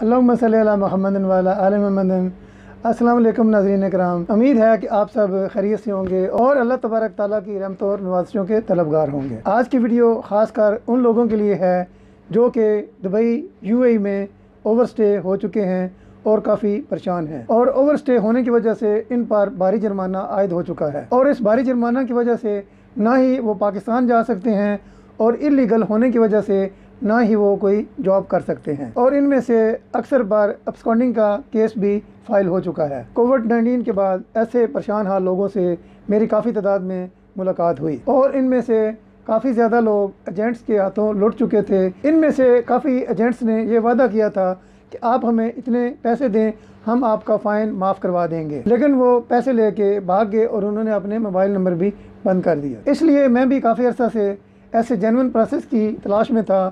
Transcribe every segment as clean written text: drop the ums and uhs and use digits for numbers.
अल्लाहुम्मा सल्ली अला मुहम्मदिन व अला आलि मुहम्मदिन। अस्सलाम वालेकुम नाज़रीन कराम, उम्मीद है कि आप सब खैरियत से होंगे और अल्लाह तबारक ताला की रहमत और नवाज़िशों के तलबगार होंगे। आज की वीडियो ख़ासकर उन लोगों के लिए है जो कि दुबई यूएई में ओवरस्टे हो चुके हैं और काफ़ी परेशान हैं, और ओवरस्टे होने की वजह से इन पर भारी जुर्माना आयद हो चुका है, और इस भारी जुर्माना की वजह से ना ही वो पाकिस्तान जा सकते हैं और इलीगल होने की वजह से ना ही वो कोई जॉब कर सकते हैं, और इनमें से अक्सर बार अब्सकॉन्डिंग का केस भी फाइल हो चुका है। कोविड-19 के बाद ऐसे परेशान हाल लोगों से मेरी काफ़ी तादाद में मुलाकात हुई और इनमें से काफ़ी ज़्यादा लोग एजेंट्स के हाथों लुट चुके थे। इनमें से काफ़ी एजेंट्स ने ये वादा किया था कि आप हमें इतने पैसे दें, हम आपका फ़ाइन माफ़ करवा देंगे, लेकिन वो पैसे लेके भाग गए और उन्होंने अपने मोबाइल नंबर भी बंद कर दिया। इसलिए मैं भी काफ़ी अर्सा से ऐसे जेन्युइन प्रोसेस की तलाश में था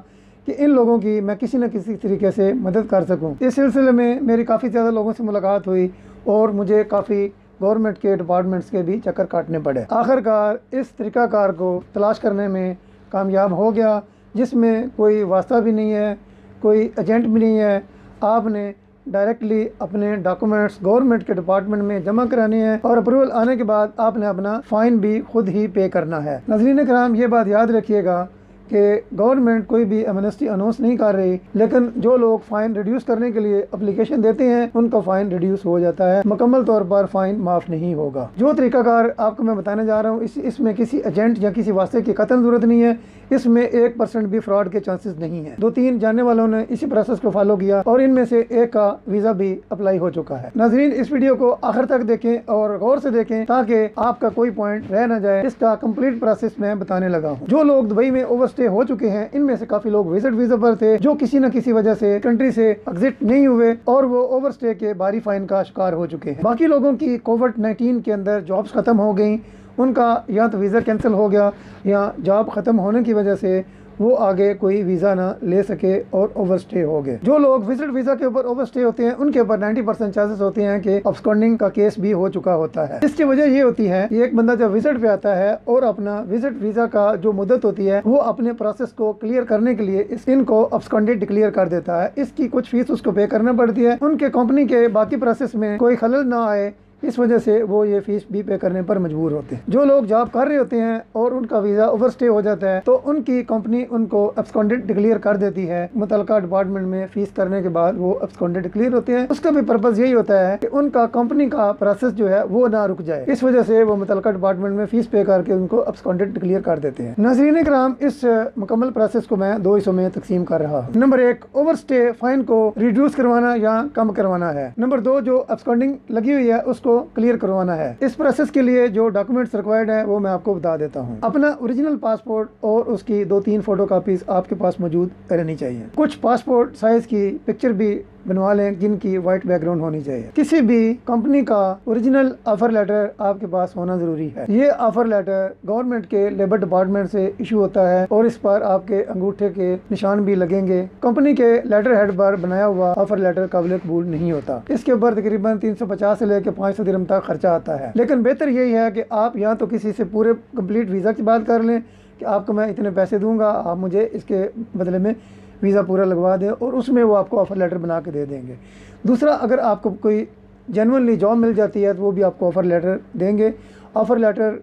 कि इन लोगों की मैं किसी न किसी तरीके से मदद कर सकूं। इस सिलसिले में मेरी काफ़ी ज़्यादा लोगों से मुलाकात हुई और मुझे काफ़ी गवर्नमेंट के डिपार्टमेंट्स के भी चक्कर काटने पड़े। आखिरकार इस तरीक़ाकार को तलाश करने में कामयाब हो गया, जिसमें कोई वास्ता भी नहीं है, कोई एजेंट भी नहीं है। आपने डायरेक्टली अपने डॉक्यूमेंट्स गवर्नमेंट के डिपार्टमेंट में जमा कराने हैं और अप्रूवल आने के बाद आपने अपना फ़ाइन भी खुद ही पे करना है। नाज़रीन कराम, ये बात याद रखिएगा कि गवर्नमेंट कोई भी एमनेस्टी अनाउंस नहीं कर रही, लेकिन जो लोग फ़ाइन रिड्यूस करने के लिए एप्लीकेशन देते हैं उनका फ़ाइन रिड्यूस हो जाता है, मुकम्मल तौर पर फ़ाइन माफ़ नहीं होगा। जो तरीक़ाकार आपको मैं बताने जा रहा हूँ, इसमें किसी एजेंट या किसी वास्ते की कतई ज़रूरत नहीं है, इसमें 1% भी फ्रॉड के चांसेस नहीं है। 2-3 जानने वालों ने इसी प्रोसेस को फॉलो किया और इनमें से एक का वीज़ा भी अप्लाई हो चुका है। नाज़रीन, इस वीडियो को आखिर तक देखें और गौर से देखें ताकि आपका कोई पॉइंट रह ना जाए। इसका कंप्लीट प्रोसेस मैं बताने लगा हूँ। जो लोग दुबई में ओवरस्टे हो चुके हैं, इनमें से काफ़ी लोग विजिट वीज़ा पर थे जो किसी न किसी वजह से कंट्री से एग्जिट नहीं हुए और वो ओवरस्टे के भारी फाइन का शिकार हो चुके हैं। बाकी लोगों की कोविड-19 के अंदर जॉब्स ख़त्म हो गई, उनका या तो वीज़ा कैंसिल हो गया या जॉब ख़त्म होने की वजह से वो आगे कोई वीज़ा ना ले सके और ओवरस्टे हो गए। जो लोग विजिट वीज़ा के ऊपर ओवरस्टे होते हैं उनके ऊपर 90% चांसेस होते हैं कि अब्सकॉन्डिंग का केस भी हो चुका होता है। इसकी वजह ये होती है कि एक बंदा जब विजिट पे आता है और अपना विजिट वीज़ा का जो मुद्दत होती है वो अपने प्रोसेस को क्लियर करने के लिए इनको अब्सकॉन्डेड डिक्लेयर कर देता है। इसकी कुछ फीस उसको पे करना पड़ती है। उनके कंपनी के बाकी प्रोसेस में कोई खलल ना आए, इस वजह से वो ये फीस भी पे करने पर मजबूर होते हैं। जो लोग जॉब कर रहे होते हैं और उनका वीज़ा ओवरस्टे हो जाता है तो उनकी कंपनी उनको एब्सकॉन्डेड डिक्लेयर कर देती है। मुतलका डिपार्टमेंट में फीस करने के बाद वो एब्सकॉन्डेड डिक्लेयर होते हैं। उसका भी पर्पज़ यही होता है कि उनका कंपनी का प्रोसेस जो है वो ना रुक जाए, इस वजह से वो मुतलका डिपार्टमेंट में फीस पे करके उनको एब्सकॉन्डेड डिक्लेयर कर देते हैं। नाज़रीन कराम, इस मुकम्मल प्रोसेस को मैं 2 हिस्सों में तकसीम कर रहा हूँ। नंबर 1, ओवरस्टे फाइन को रिड्यूस करवाना या कम करवाना है। नंबर 2, जो एब्सकॉन्डिंग लगी हुई है उसको क्लियर करवाना है। इस प्रोसेस के लिए जो डॉक्यूमेंट्स रिक्वायर्ड है वो मैं आपको बता देता हूँ। अपना ओरिजिनल पासपोर्ट और उसकी 2-3 फोटो कापीज आपके पास मौजूद रहनी चाहिए। कुछ पासपोर्ट साइज की पिक्चर भी बनवा लें जिनकी वाइट बैकग्राउंड होनी चाहिए। किसी भी कंपनी का ओरिजिनल ऑफर लेटर आपके पास होना जरूरी है। ये ऑफर लेटर गवर्नमेंट के लेबर डिपार्टमेंट से इशू होता है और इस पर आपके अंगूठे के निशान भी लगेंगे। कंपनी के लेटर हेड पर बनाया हुआ ऑफर लेटर काबिल कबूल नहीं होता। इसके ऊपर तकरीबन 350 से लेकर 500 दिरहम तक खर्चा आता है। लेकिन बेहतर यही है कि आप या तो किसी से पूरे कंप्लीट वीज़ा की बात कर लें कि आपको मैं इतने पैसे दूंगा, आप मुझे इसके बदले में वीज़ा पूरा लगवा दें और उसमें वो आपको ऑफ़र लेटर बना के दे देंगे। दूसरा, अगर आपको कोई जेन्युइनली जॉब मिल जाती है तो वो भी आपको ऑफ़र लेटर देंगे। ऑफ़र लेटर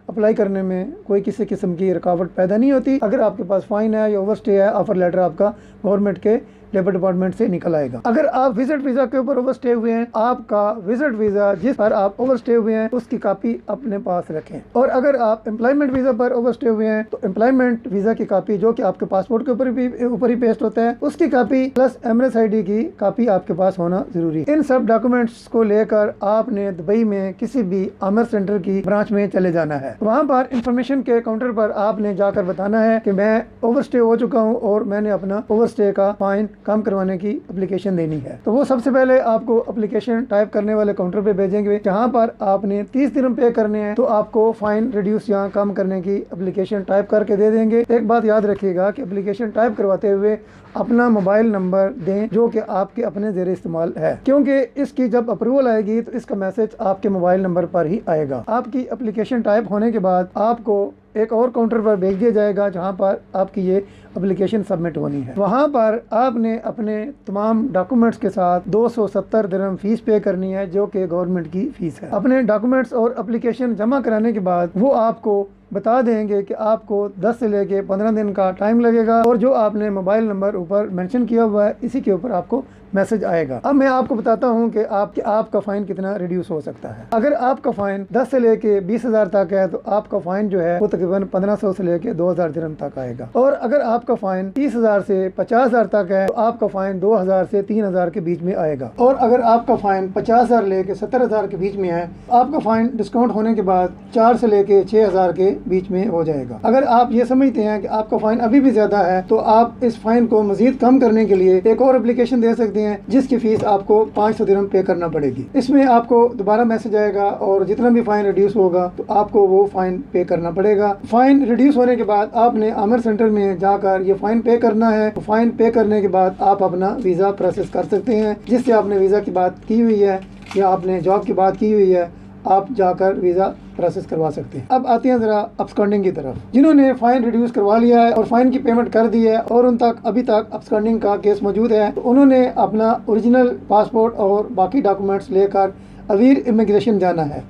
अप्लाई करने में कोई किसी किस्म की रुकावट पैदा नहीं होती। अगर आपके पास फ़ाइन है या ओवरस्टे है, ऑफ़र लेटर आपका गवर्नमेंट के लेबर डिपार्टमेंट से निकल आएगा। अगर आप विजिट वीज़ा के ऊपर ओवरस्टे हुए हैं, आपका विजिट वीज़ा जिस पर आप ओवरस्टे हुए हैं उसकी कापी अपने पास रखें। और अगर आप एम्प्लॉयमेंट वीज़ा पर ओवरस्टे हुए हैं तो एम्प्लॉयमेंट वीज़ा की कापी जो कि आपके पासपोर्ट के ऊपर ही पेस्ट होता है उसकी कापी प्लस एमरेस ID की कापी आपके पास होना जरूरी है। इन सब डॉक्यूमेंट्स को लेकर आपने दुबई में किसी भी आमर सेंटर की ब्रांच में चले जाना है। वहाँ पर इंफॉर्मेशन के काउंटर पर आपने जाकर बताना है कि मैं ओवरस्टे हो चुका हूँ और मैंने अपना ओवरस्टे का फाइन कम करवाने की एप्लीकेशन देनी है। तो वो सबसे पहले आपको एप्लीकेशन टाइप करने वाले काउंटर पे भेजेंगे जहां पर आपने 30 दिरहम पे करने हैं, तो आपको फाइन रिड्यूस या कम करने की एप्लीकेशन टाइप करके दे देंगे। एक बात याद रखिएगा कि एप्लीकेशन टाइप करवाते हुए अपना मोबाइल नंबर दें जो कि आपके अपने ज़ेरे इस्तेमाल है, क्योंकि इसकी जब अप्रूवल आएगी तो इसका मैसेज आपके मोबाइल नंबर पर ही आएगा। आपकी एप्लीकेशन टाइप होने के बाद आपको एक और काउंटर पर भेज दिया जाएगा जहाँ पर आपकी ये एप्लीकेशन सबमिट होनी है। वहाँ पर आपने अपने तमाम डॉक्यूमेंट्स के साथ 270 दिरहम फीस पे करनी है, जो कि गवर्नमेंट की फीस है। अपने डॉक्यूमेंट्स और एप्लीकेशन जमा कराने के बाद वो आपको बता देंगे कि आपको 10 से लेके 15 दिन का टाइम लगेगा, और जो आपने मोबाइल नंबर ऊपर मेंशन किया हुआ है इसी के ऊपर आपको मैसेज आएगा। अब मैं आपको बताता हूं कि आपका फ़ाइन कितना रिड्यूस हो सकता है। अगर आपका फ़ाइन 10 से लेके 20,000 तक है तो आपका फ़ाइन जो है वो तकरीबन 1500 से लेके 2000 दिरहम तक आएगा। और अगर आपका फ़ाइन 30,000 से 50,000 तक है तो आपका फ़ाइन 2000 से 3000 के बीच में आएगा। और अगर आपका फ़ाइन 50,000 लेके 70,000 के बीच में है, आपका फ़ाइन डिस्काउंट होने के बाद 4 से लेके 6000 के बीच में हो जाएगा। अगर आप ये समझते हैं कि आपका फ़ाइन अभी भी ज़्यादा है तो आप इस फ़ाइन को मज़ीद कम करने के लिए एक और एप्लीकेशन दे सकते हैं जिसकी फीस आपको 500 दिरहम पे करना पड़ेगी। इसमें आपको दोबारा मैसेज आएगा और जितना भी फाइन रिड्यूस होगा तो आपको वो फाइन पे करना पड़ेगा। फाइन रिड्यूस होने के बाद आपने आमिर सेंटर में जाकर ये फाइन पे करना है। तो फाइन पे करने के बाद आप अपना वीज़ा प्रोसेस कर सकते हैं। जिससे आपने वीज़ा की बात की हुई है या आपने जॉब की बात की हुई है, आप जाकर वीज़ा प्रोसेस करवा सकते हैं। अब आते हैं ज़रा अब्सकॉन्डिंग की तरफ। जिन्होंने फ़ाइन रिड्यूस करवा लिया है और फ़ाइन की पेमेंट कर दी है और उन तक अभी तक अब्सकॉन्डिंग का केस मौजूद है, तो उन्होंने अपना ओरिजिनल पासपोर्ट और बाकी डॉक्यूमेंट्स लेकर अवीर इमिग्रेशन जाना है।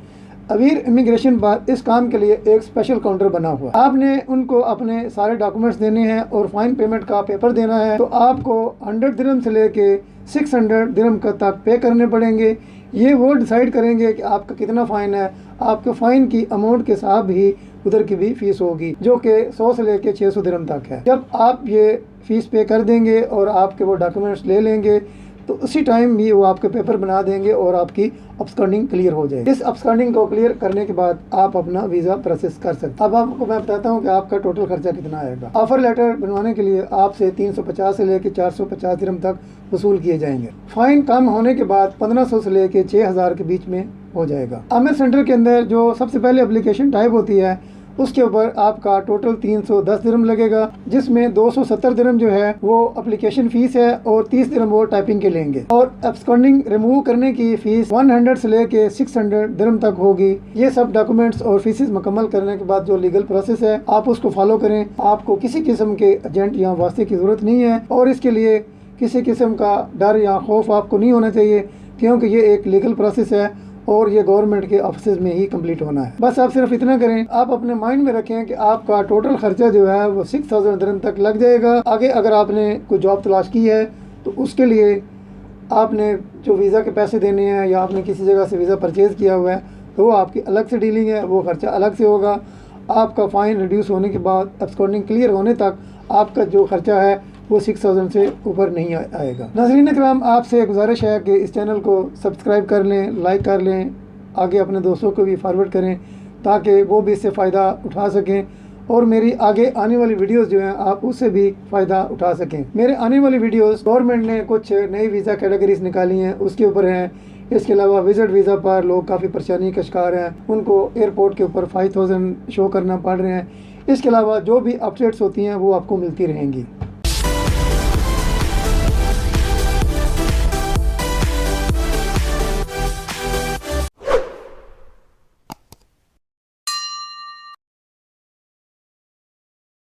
अवीर इमिग्रेशन पर इस काम के लिए एक स्पेशल काउंटर बना हुआ है। आपने उनको अपने सारे डॉक्यूमेंट्स देने हैं और फाइन पेमेंट का पेपर देना है। तो आपको 100 दिरहम से लेके 600 दिरहम तक पे करने पड़ेंगे। ये वो डिसाइड करेंगे कि आपका कितना फ़ाइन है। आपके फ़ाइन की अमाउंट के साथ ही उधर की भी फ़ीस होगी, जो कि 100 से लेके 600 दिरहम तक है। जब आप ये फ़ीस पे कर देंगे और आपके वो डॉक्यूमेंट्स ले लेंगे तो उसी टाइम भी वो आपके पेपर बना देंगे और आपकी अब्सकॉन्डिंग क्लियर हो जाएगी। इस अब्सकॉन्डिंग को क्लियर करने के बाद आप अपना वीज़ा प्रोसेस कर सकते हैं। अब आपको मैं बताता हूँ कि आपका टोटल खर्चा कितना आएगा। ऑफर लेटर बनवाने के लिए आपसे 350 से लेकर 450 दिरहम तक वसूल किए जाएंगे। फाइन कम होने के बाद 1500 से लेकर 6000 के बीच में हो जाएगा। आमिर सेंटर के अंदर जो सबसे पहले एप्लीकेशन टाइप होती है उसके ऊपर आपका टोटल 310 दिरहम लगेगा, जिसमें 270 दिरहम जो है वो एप्लीकेशन फ़ीस है और 30 दिरहम वो टाइपिंग के लेंगे। और एब्सकॉन्डिंग रिमूव करने की फ़ीस 100 से लेके 600 दिरहम तक होगी। ये सब डॉक्यूमेंट्स और फीसेस मुकम्मल करने के बाद जो लीगल प्रोसेस है आप उसको फॉलो करें। आपको किसी किस्म के एजेंट या वास्ते की ज़रूरत नहीं है और इसके लिए किसी किस्म का डर या खौफ आपको नहीं होना चाहिए, क्योंकि ये एक लीगल प्रोसेस है और ये गवर्नमेंट के ऑफिस में ही कंप्लीट होना है। बस आप सिर्फ इतना करें, आप अपने माइंड में रखें कि आपका टोटल खर्चा जो है वो 6000 दिरहम तक लग जाएगा। आगे अगर आपने कोई जॉब तलाश की है तो उसके लिए आपने जो वीज़ा के पैसे देने हैं या आपने किसी जगह से वीज़ा परचेज़ किया हुआ है तो वो आपकी अलग से डीलिंग है, वो खर्चा अलग से होगा। आपका फ़ाइन रिड्यूस होने के बाद एब्सकॉन्डिंग क्लियर होने तक आपका जो खर्चा है वो 6000 से ऊपर नहीं आएगा। नाज़रीन इकराम, आपसे गुजारिश है कि इस चैनल को सब्सक्राइब कर लें, लाइक कर लें, आगे अपने दोस्तों को भी फॉरवर्ड करें ताकि वो भी इससे फ़ायदा उठा सकें और मेरी आगे आने वाली वीडियोस जो हैं आप उससे भी फ़ायदा उठा सकें। मेरे आने वाली वीडियोस गवर्नमेंट ने कुछ नई वीज़ा कैटेगरीज निकाली हैं उसके ऊपर हैं। इसके अलावा विज़िट वीज़ा पर लोग काफ़ी परेशानी का शिकार हैं, उनको एयरपोर्ट के ऊपर 5000 शो करना पड़ रहे हैं। इसके अलावा जो भी अपडेट्स होती हैं वो आपको मिलती रहेंगी।